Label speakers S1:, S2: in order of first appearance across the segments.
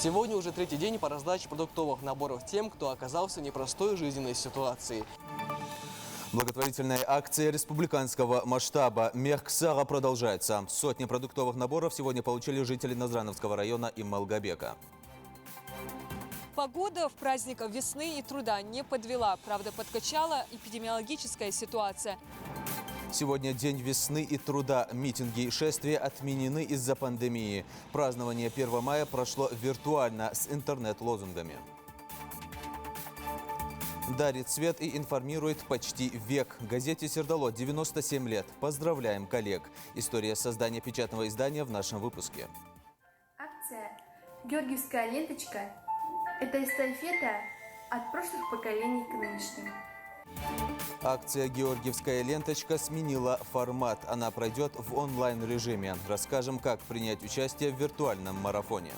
S1: Сегодня уже третий день по раздаче продуктовых наборов тем, кто оказался в непростой жизненной ситуации.
S2: Благотворительная акция республиканского масштаба «Мех Сага» продолжается. Сотни продуктовых наборов сегодня получили жители Назрановского района и Малгобека.
S3: Погода в праздник весны и труда не подвела, правда, подкачала эпидемиологическая ситуация.
S2: Сегодня день весны и труда. Митинги и шествия отменены из-за пандемии. Празднование 1 мая прошло виртуально с интернет-лозунгами. Дарит свет и информирует почти век. Газете «Сердало» 97 лет. Поздравляем коллег. История создания печатного издания в нашем выпуске.
S4: Акция «Георгиевская ленточка» – это эстафета от прошлых поколений к нынешним.
S2: Акция «Георгиевская ленточка» сменила формат. Она пройдет в онлайн-режиме. Расскажем, как принять участие в виртуальном марафоне.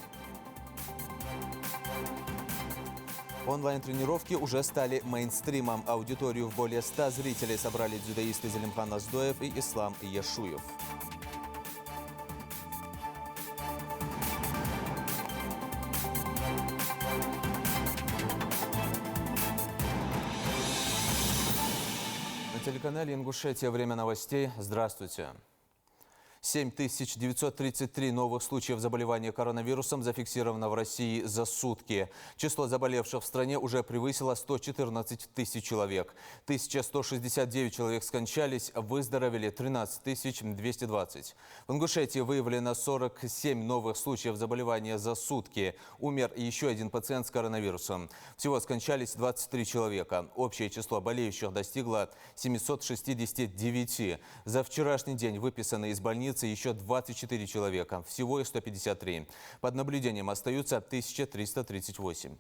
S2: Онлайн-тренировки уже стали мейнстримом. Аудиторию в более 100 зрителей собрали дзюдоисты Зелимхан Аздоев и Ислам Яшуев. На телеканале «Ингушетия». Время новостей. Здравствуйте. 7933 новых случаев заболевания коронавирусом зафиксировано в России за сутки. Число заболевших в стране уже превысило 114 тысяч человек. 1169 человек скончались, выздоровели 13 220. В Ингушетии выявлено 47 новых случаев заболевания за сутки. Умер еще один пациент с коронавирусом. Всего скончались 23 человека. Общее число болеющих достигло 769. За вчерашний день выписаны из больницы еще 24 человека, всего их 153. Под наблюдением остаются 1338.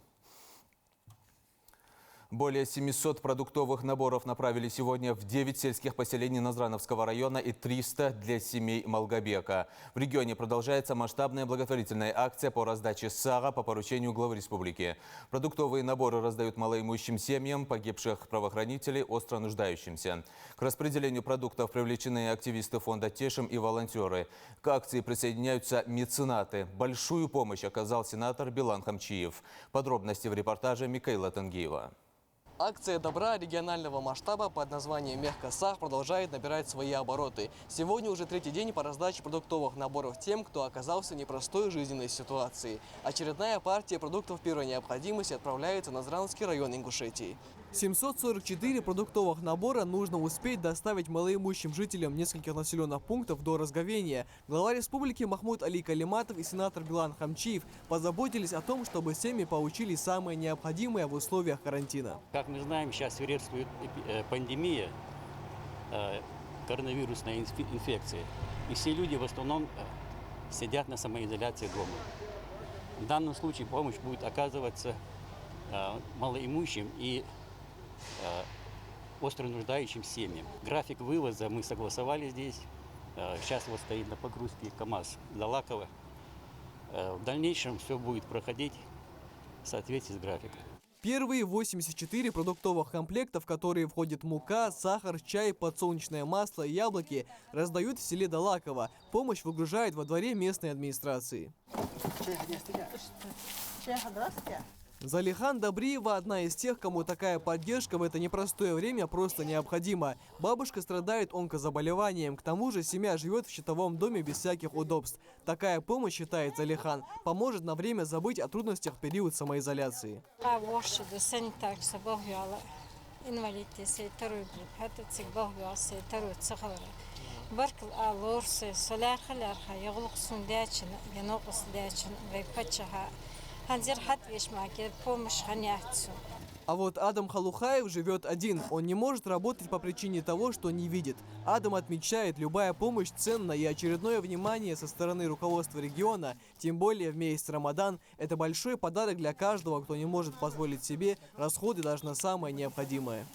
S2: Более 700 продуктовых наборов направили сегодня в 9 сельских поселений Назрановского района и 300 для семей Малгобека. В регионе продолжается масштабная благотворительная акция по раздаче сага по поручению главы республики. Продуктовые наборы раздают малоимущим семьям, погибших правоохранителей, остро нуждающимся. К распределению продуктов привлечены активисты фонда «Тешим» и волонтеры. К акции присоединяются меценаты. Большую помощь оказал сенатор Билан Хамчиев. Подробности в репортаже Микаила Тангиева.
S1: Акция добра регионального масштаба под названием «Мех Сага» продолжает набирать свои обороты. Сегодня уже третий день по раздаче продуктовых наборов тем, кто оказался в непростой жизненной ситуации. Очередная партия продуктов первой необходимости отправляется в Назрановский район Ингушетии. 744 продуктовых набора нужно успеть доставить малоимущим жителям нескольких населенных пунктов до разговения. Глава республики Махмуд Али Калиматов и сенатор Билан Хамчиев позаботились о том, чтобы семьи получили самое необходимое в условиях карантина.
S5: Как мы знаем, сейчас свирепствует пандемия, коронавирусная инфекция. И все люди в основном сидят на самоизоляции дома. В данном случае помощь будет оказываться малоимущим и остро нуждающим семьям. График вывоза мы согласовали здесь. Сейчас вот стоит на погрузке КАМАЗ до Лаково. В дальнейшем все будет проходить в соответствии с графиком.
S1: Первые 84 продуктовых комплектов, в которые входят мука, сахар, чай, подсолнечное масло и яблоки, раздают в селе Далаково. Помощь выгружают во дворе местной администрации. Залихан Добриева – одна из тех, кому такая поддержка в это непростое время просто необходима. Бабушка страдает онкозаболеванием, к тому же семья живет в щитовом доме без всяких удобств. Такая помощь, считает Залихан, поможет на время забыть о трудностях в период самоизоляции. А вот Адам Халухаев живет один. Он не может работать по причине того, что не видит. Адам отмечает, любая помощь ценна, и очередное внимание со стороны руководства региона, тем более в месяц Рамадан, это большой подарок для каждого, кто не может позволить себе расходы даже на самое необходимое.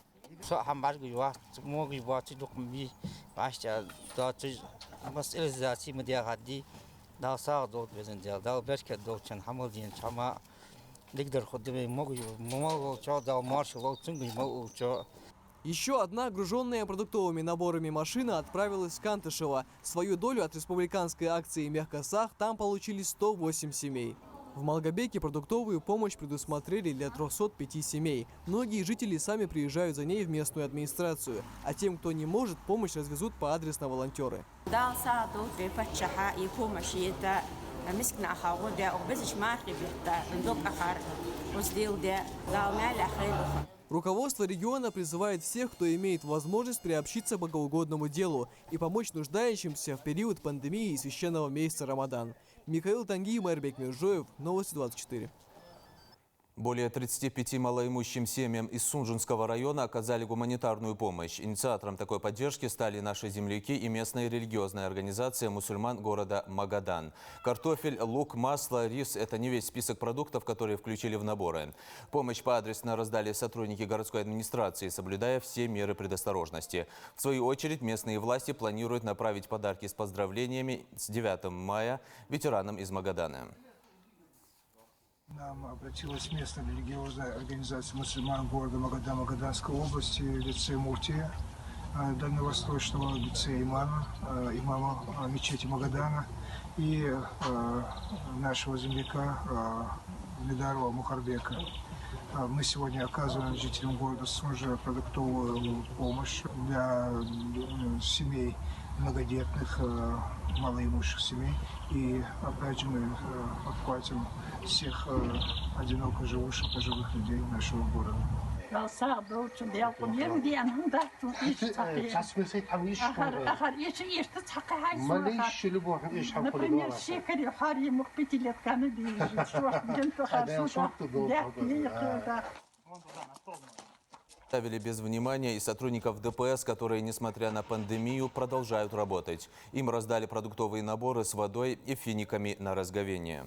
S1: Еще одна, груженная продуктовыми наборами машина, отправилась в Кантышево. Свою долю от республиканской акции «Мех Сага» там получили 108 семей. В Малгобеке продуктовую помощь предусмотрели для 305 семей. Многие жители сами приезжают за ней в местную администрацию, а тем, кто не может, помощь развезут по адресно волонтеры. Руководство региона призывает всех, кто имеет возможность приобщиться к богоугодному делу и помочь нуждающимся в период пандемии и священного месяца Рамадан. Михаил Танги, Майрбек Межоев, Новости 24.
S2: Более 35 малоимущим семьям из Сунжинского района оказали гуманитарную помощь. Инициатором такой поддержки стали наши земляки и местная религиозная организация мусульман города Магадан. Картофель, лук, масло, рис – это не весь список продуктов, которые включили в наборы. Помощь поадресно раздали сотрудники городской администрации, соблюдая все меры предосторожности. В свою очередь, местные власти планируют направить подарки с поздравлениями с 9 мая ветеранам из Магадана.
S6: Нам обратилась местная религиозная организация мусульман города Магадан Магаданской области, лицей Муфтия, дальневосточного лицея имама мечети Магадана и нашего земляка Медарова Мухарбека. Мы сегодня оказываем жителям города Сунжа продуктовую помощь для семей многодетных, малоимущих семей. И опять же мы обхватим всех одиноко живущих пожилых людей нашего города.
S2: Оставили без внимания и сотрудников ДПС, которые, несмотря на пандемию, продолжают работать. Им раздали продуктовые наборы с водой и финиками на разговение.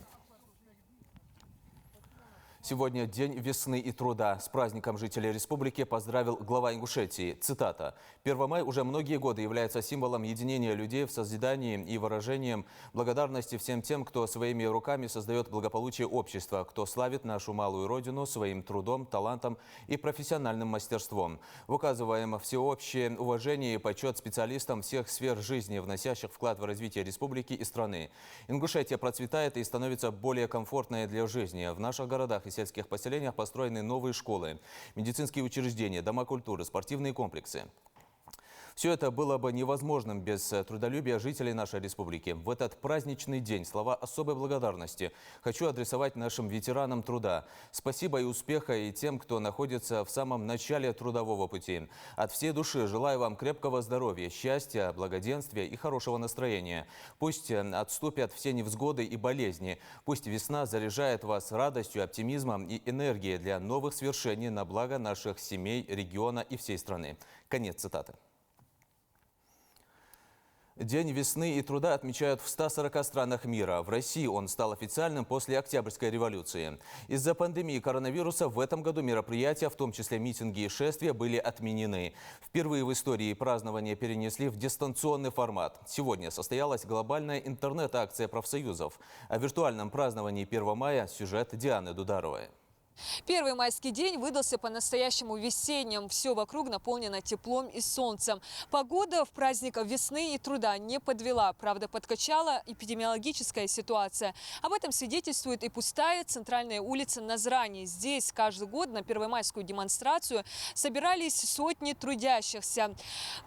S2: Сегодня День весны и труда. С праздником жителей республики поздравил глава Ингушетии. Цитата. «1 мая уже многие годы является символом единения людей в созидании и выражением благодарности всем тем, кто своими руками создает благополучие общества, кто славит нашу малую родину своим трудом, талантом и профессиональным мастерством. Выказываем всеобщее уважение и почет специалистам всех сфер жизни, вносящих вклад в развитие республики и страны. Ингушетия процветает и становится более комфортной для жизни. В наших городах и сельских поселениях построены новые школы, медицинские учреждения, дома культуры, спортивные комплексы. Все это было бы невозможным без трудолюбия жителей нашей республики. В этот праздничный день слова особой благодарности хочу адресовать нашим ветеранам труда. Спасибо и успеха и тем, кто находится в самом начале трудового пути. От всей души желаю вам крепкого здоровья, счастья, благоденствия и хорошего настроения. Пусть отступят все невзгоды и болезни. Пусть весна заряжает вас радостью, оптимизмом и энергией для новых свершений на благо наших семей, региона и всей страны». Конец цитаты. День весны и труда отмечают в 140 странах мира. В России он стал официальным после Октябрьской революции. Из-за пандемии коронавируса в этом году мероприятия, в том числе митинги и шествия, были отменены. Впервые в истории празднования перенесли в дистанционный формат. Сегодня состоялась глобальная интернет-акция профсоюзов. О виртуальном праздновании 1 мая сюжет Дианы Дударовой.
S3: Первый майский день выдался по-настоящему весенним. Все вокруг наполнено теплом и солнцем. Погода в праздник весны и труда не подвела. Правда, подкачала эпидемиологическая ситуация. Об этом свидетельствует и пустая центральная улица Назрани. Здесь каждый год на первомайскую демонстрацию собирались сотни трудящихся.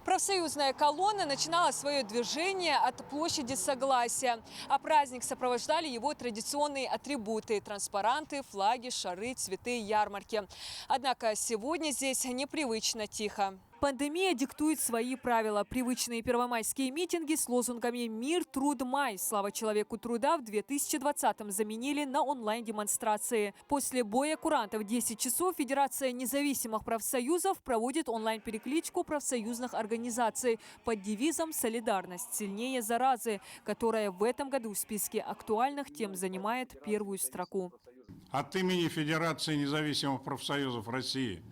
S3: Профсоюзная колонна начинала свое движение от площади Согласия. А праздник сопровождали его традиционные атрибуты – транспаранты, флаги, шары, цветы, ярмарки. Однако сегодня здесь непривычно тихо. Пандемия диктует свои правила. Привычные первомайские митинги с лозунгами «Мир, труд, май», «Слава человеку труда» в 2020-м заменили на онлайн-демонстрации. После боя курантов в 10 часов Федерация независимых профсоюзов проводит онлайн-перекличку профсоюзных организаций под девизом «Солидарность сильнее заразы», которая в этом году в списке актуальных тем занимает первую строку.
S7: От имени Федерации независимых профсоюзов России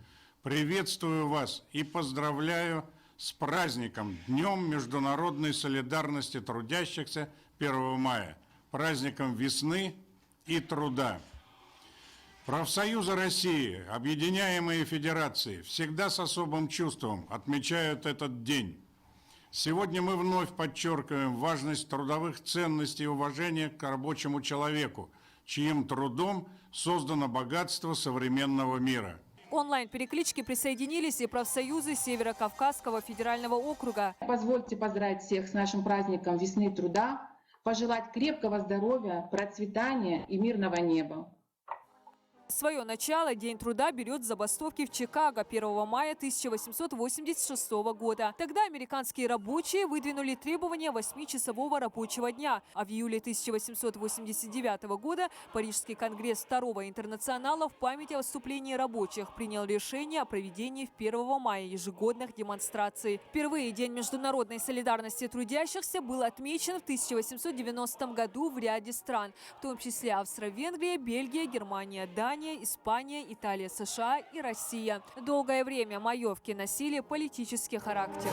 S7: приветствую вас и поздравляю с праздником Днем международной солидарности трудящихся 1 мая, праздником весны и труда. Профсоюзы России, объединяемые федерации, всегда с особым чувством отмечают этот день. Сегодня мы вновь подчеркиваем важность трудовых ценностей и уважения к рабочему человеку, чьим трудом создано богатство современного мира.
S3: К онлайн-перекличке присоединились и профсоюзы Северо-Кавказского федерального округа.
S8: Позвольте поздравить всех с нашим праздником весны и труда, пожелать крепкого здоровья, процветания и мирного неба.
S3: Свое начало День труда берет с забастовки в Чикаго 1 мая 1886 года. Тогда американские рабочие выдвинули требования 8-часового рабочего дня. А в июле 1889 года Парижский конгресс Второго интернационала в память о выступлении рабочих принял решение о проведении в 1 мая ежегодных демонстраций. Впервые День международной солидарности трудящихся был отмечен в 1890 году в ряде стран, в том числе Австро-Венгрия, Бельгия, Германия, Дания, Испания, Италия, США и Россия. Долгое время маевки носили политический характер.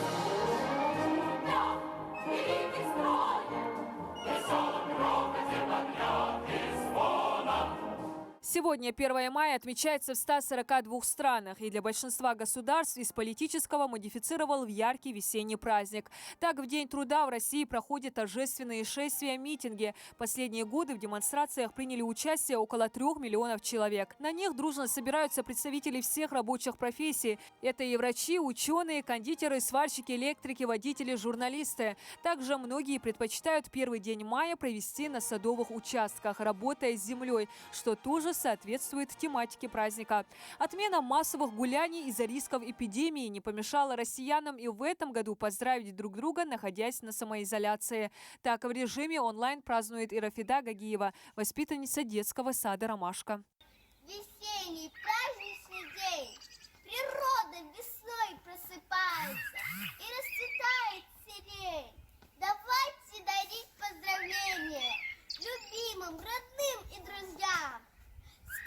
S3: Сегодня 1 мая отмечается в 142 странах и для большинства государств из политического модифицировал в яркий весенний праздник. Так, в День труда в России проходят торжественные шествия, митинги. Последние годы в демонстрациях приняли участие около 3 миллионов человек. На них дружно собираются представители всех рабочих профессий. Это и врачи, ученые, кондитеры, сварщики, электрики, водители, журналисты. Также многие предпочитают первый день мая провести на садовых участках, работая с землей, что тоже соответствует тематике праздника. Отмена массовых гуляний из-за рисков эпидемии не помешала россиянам и в этом году поздравить друг друга, находясь на самоизоляции. Так, в режиме онлайн празднует Ирафида Гагиева, воспитанница детского сада «Ромашка».
S9: Весенний праздничный день. Природа весной просыпается и расцветает сирень. Давайте дарить поздравления любимым, родным и друзьям.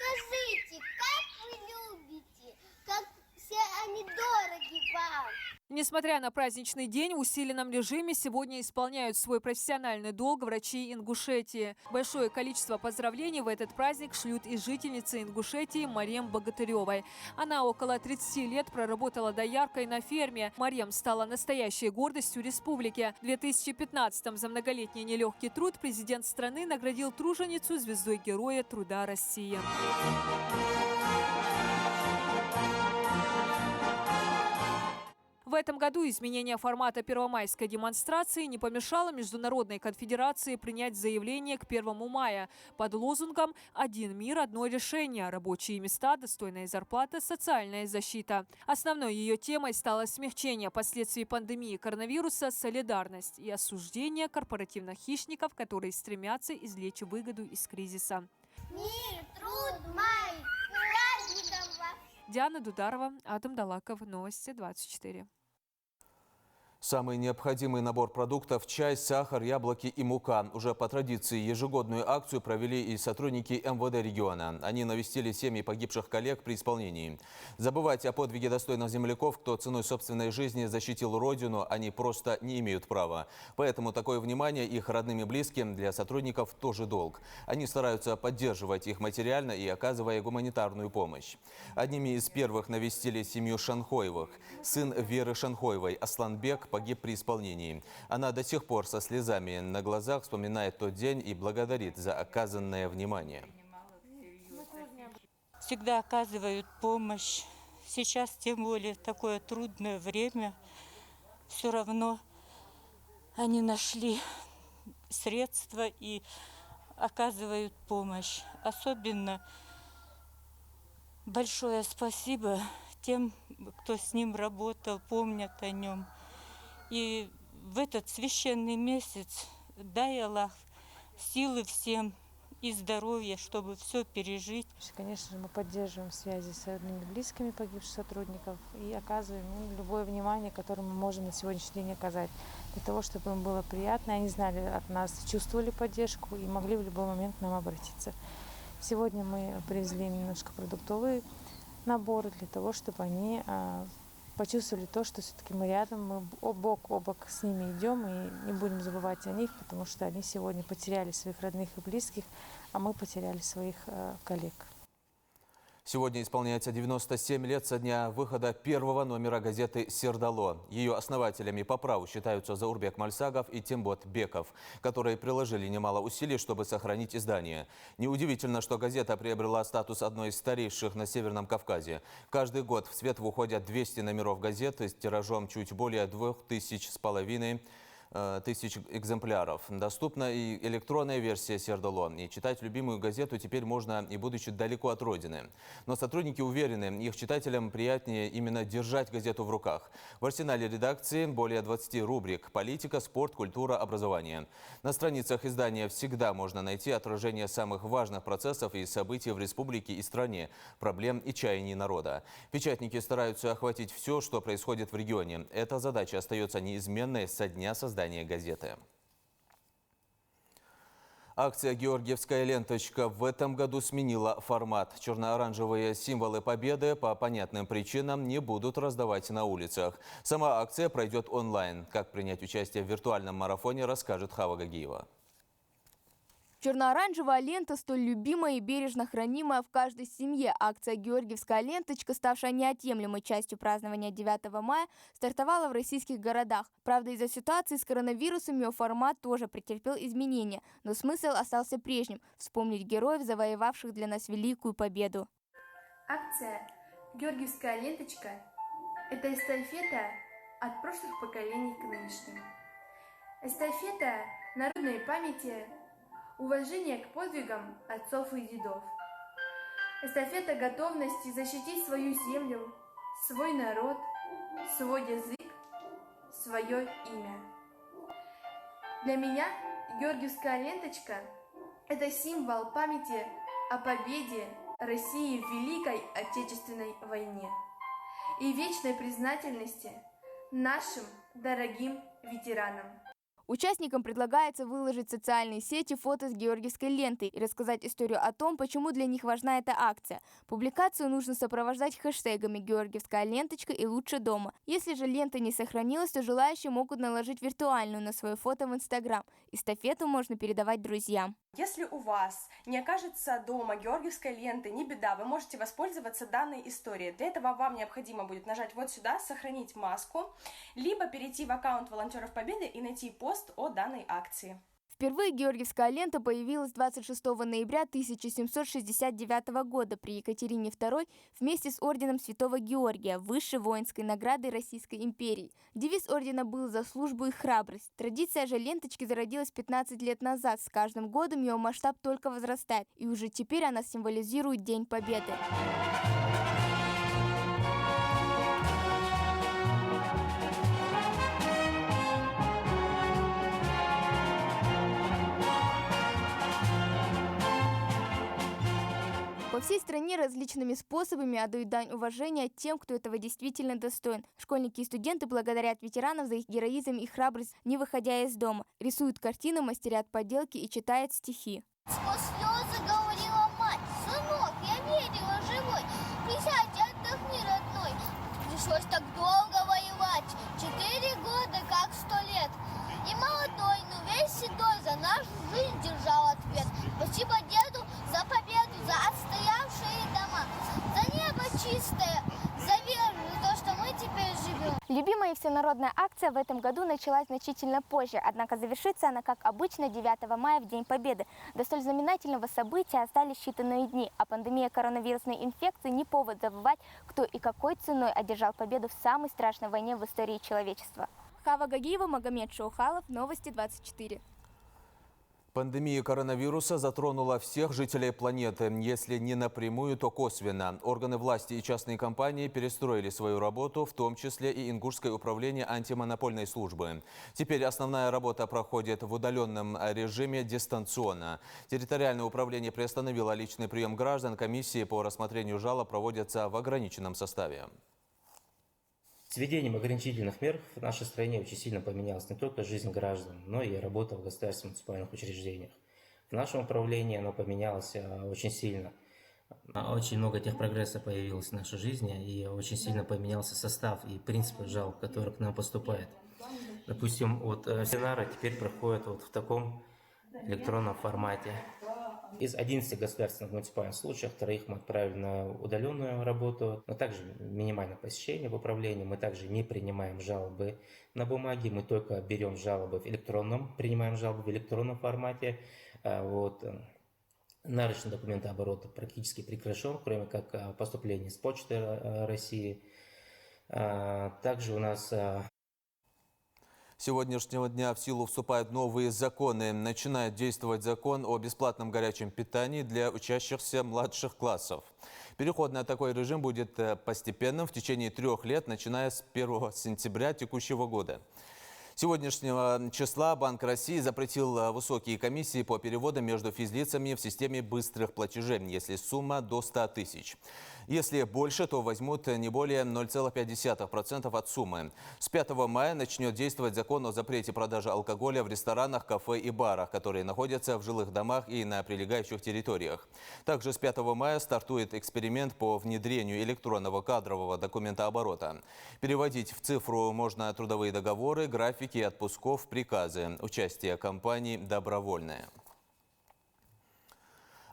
S9: Скажите, как вы любите, как все они дороги вам.
S3: Несмотря на праздничный день, в усиленном режиме сегодня исполняют свой профессиональный долг врачи Ингушетии. Большое количество поздравлений в этот праздник шлют и жительницы Ингушетии Марьям Богатыревой. Она около 30 лет проработала дояркой на ферме. Марьям стала настоящей гордостью республики. В 2015-м за многолетний нелегкий труд президент страны наградил труженицу звездой Героя труда России. В этом году изменение формата первомайской демонстрации не помешало Международной конфедерации принять заявление к 1 мая под лозунгом «Один мир, одно решение. Рабочие места, достойная зарплата, социальная защита». Основной ее темой стало смягчение последствий пандемии коронавируса, солидарность и осуждение корпоративных хищников, которые стремятся извлечь выгоду из кризиса.
S9: Мир, труд, май, с праздником вас!
S3: Диана Дударова, Адам Далаков, Новости 24.
S2: Самый необходимый набор продуктов – чай, сахар, яблоки и мука. Уже по традиции ежегодную акцию провели и сотрудники МВД региона. Они навестили семьи погибших коллег при исполнении. Забывать о подвиге достойных земляков, кто ценой собственной жизни защитил родину, они просто не имеют права. Поэтому такое внимание их родным и близким для сотрудников тоже долг. Они стараются поддерживать их материально и оказывая гуманитарную помощь. Одними из первых навестили семью Шанхоевых. Сын Веры Шанхоевой, Асланбек, погиб при исполнении. Она до сих пор со слезами на глазах вспоминает тот день и благодарит за оказанное внимание.
S10: Всегда оказывают помощь. Сейчас, тем более, такое трудное время. Все равно они нашли средства и оказывают помощь. Особенно большое спасибо тем, кто с ним работал, помнят о нем. И в этот священный месяц дай Аллах силы всем и здоровья, чтобы все пережить.
S11: Конечно же, мы поддерживаем связи с родными и близкими погибших сотрудников и оказываем им любое внимание, которое мы можем на сегодняшний день оказать, для того, чтобы им было приятно, они знали от нас, чувствовали поддержку и могли в любой момент к нам обратиться. Сегодня мы привезли немножко продуктовые наборы для того, чтобы они почувствовали то, что все-таки мы рядом, мы бок о бок с ними идем и не будем забывать о них, потому что они сегодня потеряли своих родных и близких, а мы потеряли своих коллег.
S2: Сегодня исполняется 97 лет со дня выхода первого номера газеты «Сердало». Ее основателями по праву считаются Заурбек Мальсагов и Тембот Беков, которые приложили немало усилий, чтобы сохранить издание. Неудивительно, что газета приобрела статус одной из старейших на Северном Кавказе. Каждый год в свет выходят 200 номеров газеты с тиражом чуть более 2500 экземпляров. Доступна и электронная версия «Сердало». И читать любимую газету теперь можно и будучи далеко от родины. Но сотрудники уверены, их читателям приятнее именно держать газету в руках. В арсенале редакции более 20 рубрик: политика, спорт, культура, образование. На страницах издания всегда можно найти отражение самых важных процессов и событий в республике и стране, проблем и чаяний народа. Печатники стараются охватить все, что происходит в регионе. Эта задача остается неизменной со дня создания газеты. Акция «Георгиевская ленточка» в этом году сменила формат. Черно-оранжевые символы победы по понятным причинам не будут раздавать на улицах. Сама акция пройдет онлайн. Как принять участие в виртуальном марафоне, расскажет Хава Гагиева.
S12: Черно-оранжевая лента, столь любимая и бережно хранимая в каждой семье. Акция «Георгиевская ленточка», ставшая неотъемлемой частью празднования 9 мая, стартовала в российских городах. Правда, из-за ситуации с коронавирусом ее формат тоже претерпел изменения, но смысл остался прежним – вспомнить героев, завоевавших для нас великую победу.
S4: Акция «Георгиевская ленточка» – это эстафета от прошлых поколений к нынешним. Эстафета народной памяти, уважение к подвигам отцов и дедов. Эстафета готовности защитить свою землю, свой народ, свой язык, свое имя. Для меня Георгиевская ленточка – это символ памяти о победе России в Великой Отечественной войне и вечной признательности нашим дорогим ветеранам.
S12: Участникам предлагается выложить в социальные сети фото с георгиевской лентой и рассказать историю о том, почему для них важна эта акция. Публикацию нужно сопровождать хэштегами «Георгиевская ленточка» и «Лучше дома». Если же лента не сохранилась, то желающие могут наложить виртуальную на свое фото в Инстаграм. Эстафету можно передавать друзьям.
S13: Если у вас не окажется дома георгиевской ленты, не беда, вы можете воспользоваться данной историей. Для этого вам необходимо будет нажать вот сюда, сохранить маску, либо перейти в аккаунт волонтеров Победы и найти пост о данной акции.
S12: Впервые георгиевская лента появилась 26 ноября 1769 года при Екатерине II вместе с орденом Святого Георгия, высшей воинской наградой Российской империи. Девиз ордена был «За службу и храбрость». Традиция же ленточки зародилась 15 лет назад. С каждым годом ее масштаб только возрастает, и уже теперь она символизирует День Победы. По всей стране различными способами отдают дань уважения тем, кто этого действительно достоин. Школьники и студенты благодарят ветеранов за их героизм и храбрость, не выходя из дома. Рисуют картины, мастерят поделки и читают стихи.
S9: Сквозь слезы говорила мать: сынок, я видела живой, присядь, отдохни, родной. Пришлось так долго воевать, 4 года, как 100 лет. И молодой, но весь седой за нашу жизнь держал ответ. Спасибо деду за победу, за отстоявшие дома, за небо чистое, за веру, за то, что мы теперь живем.
S12: Любимая всенародная акция в этом году началась значительно позже, однако завершится она, как обычно, 9 мая в День Победы. До столь знаменательного события остались считанные дни, а пандемия коронавирусной инфекции не повод забывать, кто и какой ценой одержал победу в самой страшной войне в истории человечества. Хава Гагиева, Магомед Шоухалов, Новости 24.
S2: Пандемия коронавируса затронула всех жителей планеты. Если не напрямую, то косвенно. Органы власти и частные компании перестроили свою работу, в том числе и Ингушское управление антимонопольной службы. Теперь основная работа проходит в удаленном режиме дистанционно. Территориальное управление приостановило личный прием граждан. Комиссии по рассмотрению жалоб проводятся в ограниченном составе.
S14: С введением ограничительных мер в нашей стране очень сильно поменялась не только жизнь граждан, но и работа в государственных муниципальных учреждениях. В нашем управлении оно поменялось очень сильно. Очень много техпрогресса появилось в нашей жизни, и очень сильно поменялся состав и принципы жалоб, которые к нам поступают. Допустим, вот семинары теперь проходят вот в таком электронном формате. Из 11 государственных муниципальных случаев 3 мы отправили на удаленную работу, но также минимальное посещение в управлении. Мы также не принимаем жалобы на бумаге, мы только берем жалобы принимаем жалобы в электронном формате. Наручный документооборот практически прекращен, кроме как поступление с Почты России. Также у нас...
S2: С сегодняшнего дня в силу вступают новые законы. Начинает действовать закон о бесплатном горячем питании для учащихся младших классов. Переход на такой режим будет постепенным в течение 3 лет, начиная с 1 сентября текущего года. С сегодняшнего числа Банк России запретил высокие комиссии по переводам между физлицами в системе быстрых платежей, если сумма до 100 тысяч. Если больше, то возьмут не более 0,5% от суммы. С 5 мая начнет действовать закон о запрете продажи алкоголя в ресторанах, кафе и барах, которые находятся в жилых домах и на прилегающих территориях. Также с 5 мая стартует эксперимент по внедрению электронного кадрового документооборота. Переводить в цифру можно трудовые договоры, графики отпусков, приказы. Участие компаний добровольное.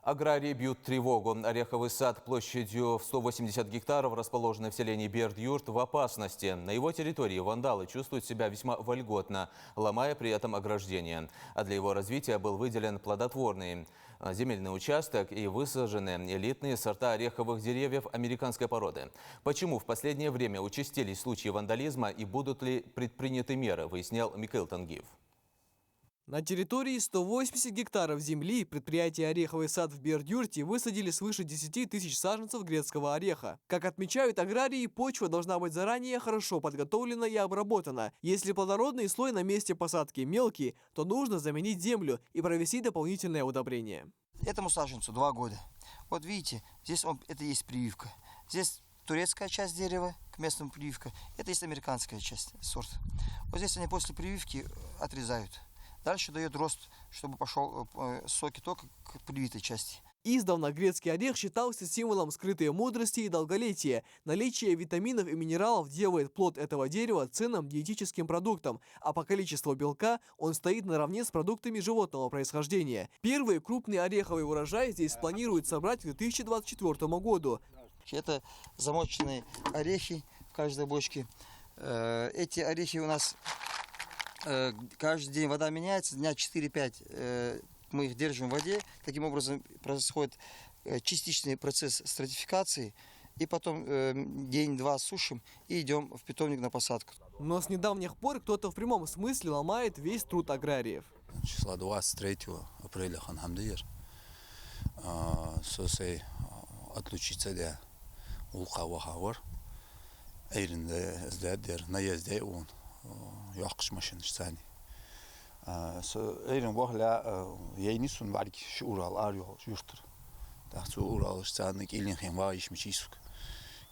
S2: Аграрии бьют тревогу. Ореховый сад площадью в 180 гектаров, расположенный в селении Бердюрт, в опасности. На его территории вандалы чувствуют себя весьма вольготно, ломая при этом ограждения. А для его развития был выделен плодотворный земельный участок и высажены элитные сорта ореховых деревьев американской породы. Почему в последнее время участились случаи вандализма и будут ли предприняты меры, выяснял Михаил Тангиев.
S1: На территории 180 гектаров земли предприятие «Ореховый сад» в Бердюрте высадили свыше 10 тысяч саженцев грецкого ореха. Как отмечают аграрии, почва должна быть заранее хорошо подготовлена и обработана. Если плодородный слой на месте посадки мелкий, то нужно заменить землю и провести дополнительное удобрение.
S15: Этому саженцу 2 года. Вот видите, здесь это есть прививка. Здесь турецкая часть дерева, к местному прививка. Это есть американская часть сорта. Вот здесь они после прививки отрезают. Дальше дает рост, чтобы пошел соки только к привитой части.
S1: Издавна грецкий орех считался символом скрытой мудрости и долголетия. Наличие витаминов и минералов делает плод этого дерева ценным диетическим продуктом, а по количеству белка он стоит наравне с продуктами животного происхождения. Первый крупный ореховый урожай здесь планируют собрать к 2024 году.
S15: Это замоченные орехи в каждой бочке. Эти орехи у нас... Каждый день вода меняется, дня 4-5 мы их держим в воде. Таким образом происходит частичный процесс стратификации. И потом день-два сушим и идем в питомник на посадку.
S1: Но с недавних пор кто-то в прямом смысле ломает весь труд аграриев.
S16: Числа 23 апреля ханхамдыр сосей отлучиться для улхавахавар. Эйринде сдадер наездей он. يعقش ماشين ثاني ايرن وهلا يينيسون بعد شورال اريو يشتر تاخذ اورال ثاني كيلين خين وايش مشيسك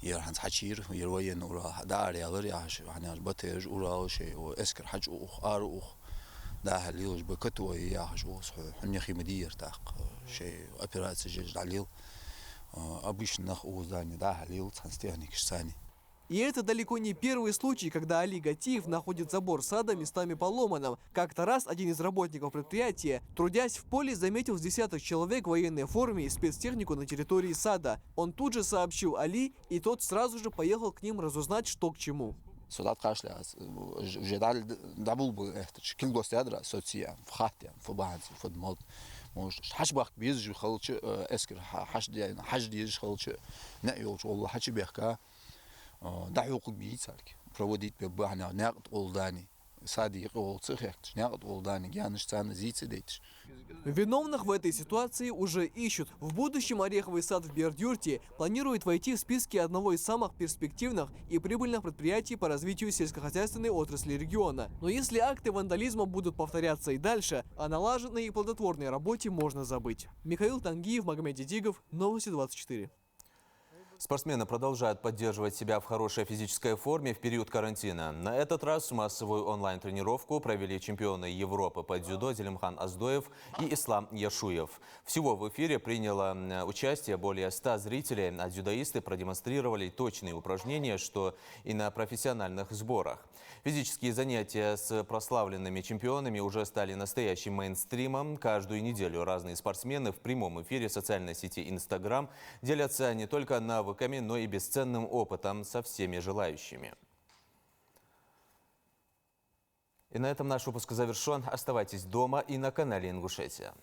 S16: يرحن حشير يروي نورا دار يالر ياش يعني بتر اورال شيء واسكر حج اخ اروخ ده هليلش بكتو ياش صح نخي مدير تاق شيء اوبراسيون جيج عليل ابيش نخ اوزاني ده هليل تنستهنيك ثاني.
S1: И это далеко не первый случай, когда Али Гатиев находит забор сада местами поломанным. Как-то раз один из работников предприятия, трудясь в поле, заметил с десяток человек в военной форме и спецтехнику на территории сада. Он тут же сообщил Али, и тот сразу же поехал к ним разузнать, что к чему.
S16: Солдат кашля, уже дабл был это, кил гостядра, соция, в хате, в банке, в мод. Может, хашбах без же халче, эскер хажди же халче, не юлч, Allah хачи бехка. دعوق بيتسالك проводить ببعنا نقد олдани صديق олцехт نقد олдани янш цана зицедейт.
S1: Виновных в этой ситуации уже ищут. В будущем ореховый сад в Бердюрте планирует войти в списки одного из самых перспективных и прибыльных предприятий по развитию сельскохозяйственной отрасли региона. Но если акты вандализма будут повторяться и дальше, о налаженной и плодотворной работе можно забыть. Михаил Тангиев, Магомед Дидигов, Новости 24.
S2: Спортсмены продолжают поддерживать себя в хорошей физической форме в период карантина. На этот раз массовую онлайн-тренировку провели чемпионы Европы по дзюдо Зелимхан Аздоев и Ислам Яшуев. Всего в эфире приняло участие более 100 зрителей, а дзюдоисты продемонстрировали точные упражнения, что и на профессиональных сборах. Физические занятия с прославленными чемпионами уже стали настоящим мейнстримом. Каждую неделю разные спортсмены в прямом эфире социальной сети Instagram делятся не только навыками, но и бесценным опытом со всеми желающими. И на этом наш выпуск завершен. Оставайтесь дома и на канале Ингушетия.